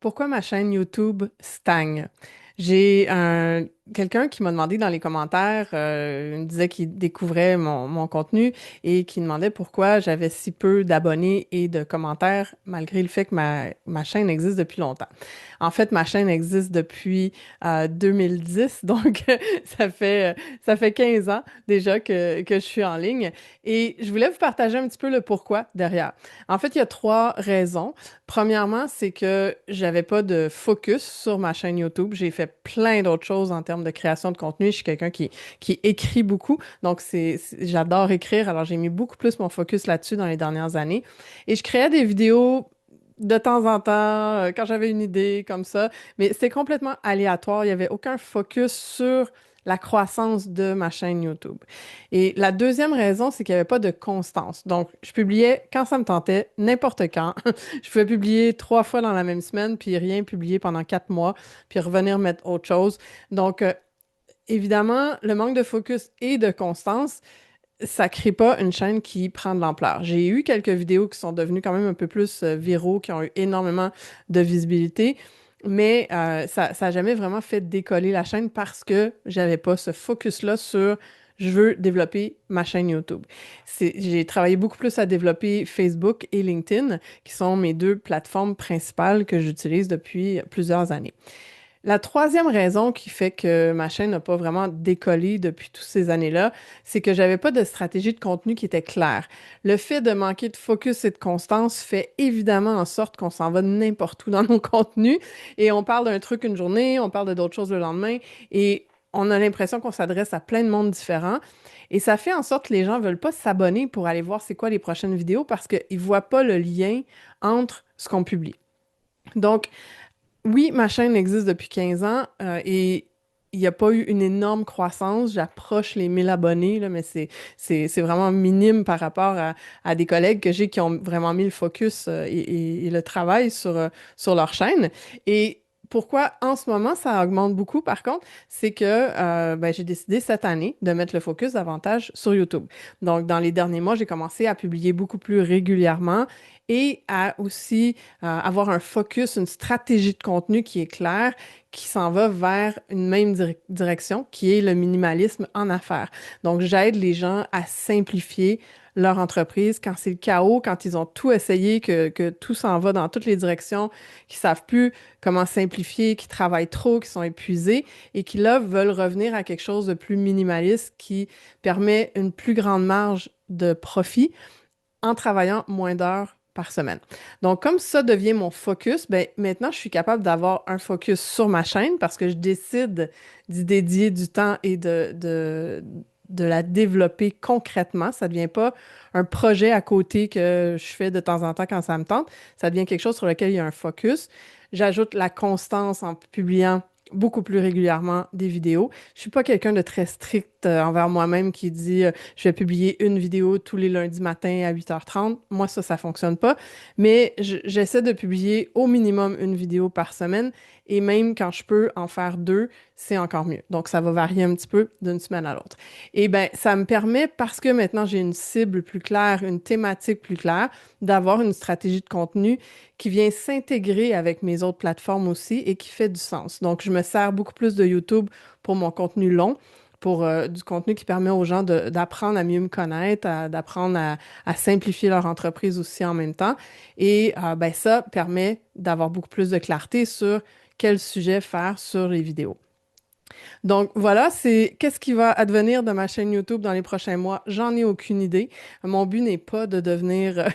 Pourquoi ma chaîne YouTube stagne? J'ai quelqu'un qui m'a demandé dans les commentaires, il me disait qu'il découvrait mon contenu et qui demandait pourquoi j'avais si peu d'abonnés et de commentaires malgré le fait que ma chaîne existe depuis longtemps. En fait, ma chaîne existe depuis 2010, donc ça fait 15 ans déjà que je suis en ligne et je voulais vous partager un petit peu le pourquoi derrière. En fait, il y a trois raisons. Premièrement, c'est que j'avais pas de focus sur ma chaîne YouTube. J'ai fait plein d'autres choses en termes de création de contenu. Je suis quelqu'un qui écrit beaucoup, donc j'adore écrire. Alors, j'ai mis beaucoup plus mon focus là-dessus dans les dernières années. Et je créais des vidéos de temps en temps, quand j'avais une idée comme ça, mais c'était complètement aléatoire. Il n'y avait aucun focus sur la croissance de ma chaîne YouTube. Et la deuxième raison, c'est qu'il n'y avait pas de constance. Donc, je publiais quand ça me tentait, n'importe quand. Je pouvais publier 3 fois dans la même semaine, puis rien publier pendant 4 mois, puis revenir mettre autre chose. Donc, évidemment, le manque de focus et de constance, ça crée pas une chaîne qui prend de l'ampleur. J'ai eu quelques vidéos qui sont devenues quand même un peu plus viraux, qui ont eu énormément de visibilité, mais ça a jamais vraiment fait décoller la chaîne parce que j'avais pas ce focus-là sur je veux développer ma chaîne YouTube. J'ai travaillé beaucoup plus à développer Facebook et LinkedIn, qui sont mes deux plateformes principales que j'utilise depuis plusieurs années. La troisième raison qui fait que ma chaîne n'a pas vraiment décollé depuis toutes ces années-là, c'est que j'avais pas de stratégie de contenu qui était claire. Le fait de manquer de focus et de constance fait évidemment en sorte qu'on s'en va n'importe où dans nos contenus et on parle d'un truc une journée, on parle de d'autres choses le lendemain et on a l'impression qu'on s'adresse à plein de monde différents. Et ça fait en sorte que les gens veulent pas s'abonner pour aller voir c'est quoi les prochaines vidéos parce qu'ils voient pas le lien entre ce qu'on publie. Donc, oui, ma chaîne existe depuis 15 ans et il n'y a pas eu une énorme croissance. J'approche les 1000 abonnés, là, mais c'est vraiment minime par rapport à des collègues que j'ai qui ont vraiment mis le focus et le travail sur leur chaîne. Et pourquoi en ce moment ça augmente beaucoup, par contre, c'est que ben, j'ai décidé cette année de mettre le focus davantage sur YouTube. Donc, dans les derniers mois, j'ai commencé à publier beaucoup plus régulièrement et à aussi avoir un focus, une stratégie de contenu qui est claire, qui s'en va vers une même direction, qui est le minimalisme en affaires. Donc, j'aide les gens à simplifier leur entreprise quand c'est le chaos, quand ils ont tout essayé, que tout s'en va dans toutes les directions, qu'ils savent plus comment simplifier, qu'ils travaillent trop, qu'ils sont épuisés et qui, là, veulent revenir à quelque chose de plus minimaliste qui permet une plus grande marge de profit en travaillant moins d'heures par semaine. Donc, comme ça devient mon focus, ben, maintenant, je suis capable d'avoir un focus sur ma chaîne parce que je décide d'y dédier du temps et de la développer concrètement. Ça ne devient pas un projet à côté que je fais de temps en temps quand ça me tente. Ça devient quelque chose sur lequel il y a un focus. J'ajoute la constance en publiant beaucoup plus régulièrement des vidéos. Je suis pas quelqu'un de très strict envers moi-même qui dit je vais publier une vidéo tous les lundis matin à 8h30. Moi, ça fonctionne pas. Mais j'essaie de publier au minimum une vidéo par semaine et même quand je peux en faire deux, c'est encore mieux. Donc, ça va varier un petit peu d'une semaine à l'autre. Et ben, ça me permet, parce que maintenant j'ai une cible plus claire, une thématique plus claire, d'avoir une stratégie de contenu qui vient s'intégrer avec mes autres plateformes aussi et qui fait du sens. Donc, je me sers beaucoup plus de YouTube pour mon contenu long, pour du contenu qui permet aux gens d'apprendre à mieux me connaître, d'apprendre à simplifier leur entreprise aussi en même temps. Et ben, ça permet d'avoir beaucoup plus de clarté sur quel sujet faire sur les vidéos. Donc voilà, c'est qu'est-ce qui va advenir de ma chaîne YouTube dans les prochains mois? J'en ai aucune idée. Mon but n'est pas de devenir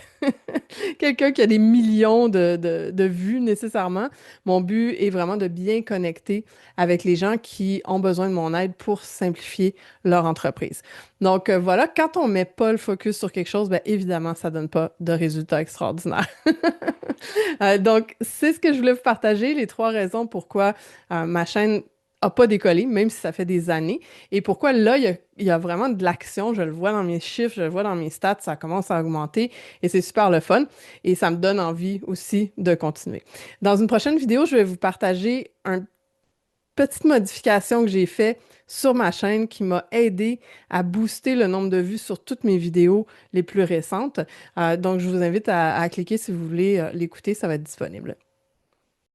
quelqu'un qui a des millions de vues nécessairement. Mon but est vraiment de bien connecter avec les gens qui ont besoin de mon aide pour simplifier leur entreprise. Donc voilà, quand on met pas le focus sur quelque chose, bien évidemment, ça donne pas de résultats extraordinaires. Donc c'est ce que je voulais vous partager, les trois raisons pourquoi ma chaîne a pas décollé, même si ça fait des années. Et pourquoi là, il y a vraiment de l'action. Je le vois dans mes chiffres, je le vois dans mes stats, ça commence à augmenter et c'est super le fun. Et ça me donne envie aussi de continuer. Dans une prochaine vidéo, je vais vous partager une petite modification que j'ai fait sur ma chaîne qui m'a aidé à booster le nombre de vues sur toutes mes vidéos les plus récentes. Donc, je vous invite à cliquer si vous voulez l'écouter, ça va être disponible.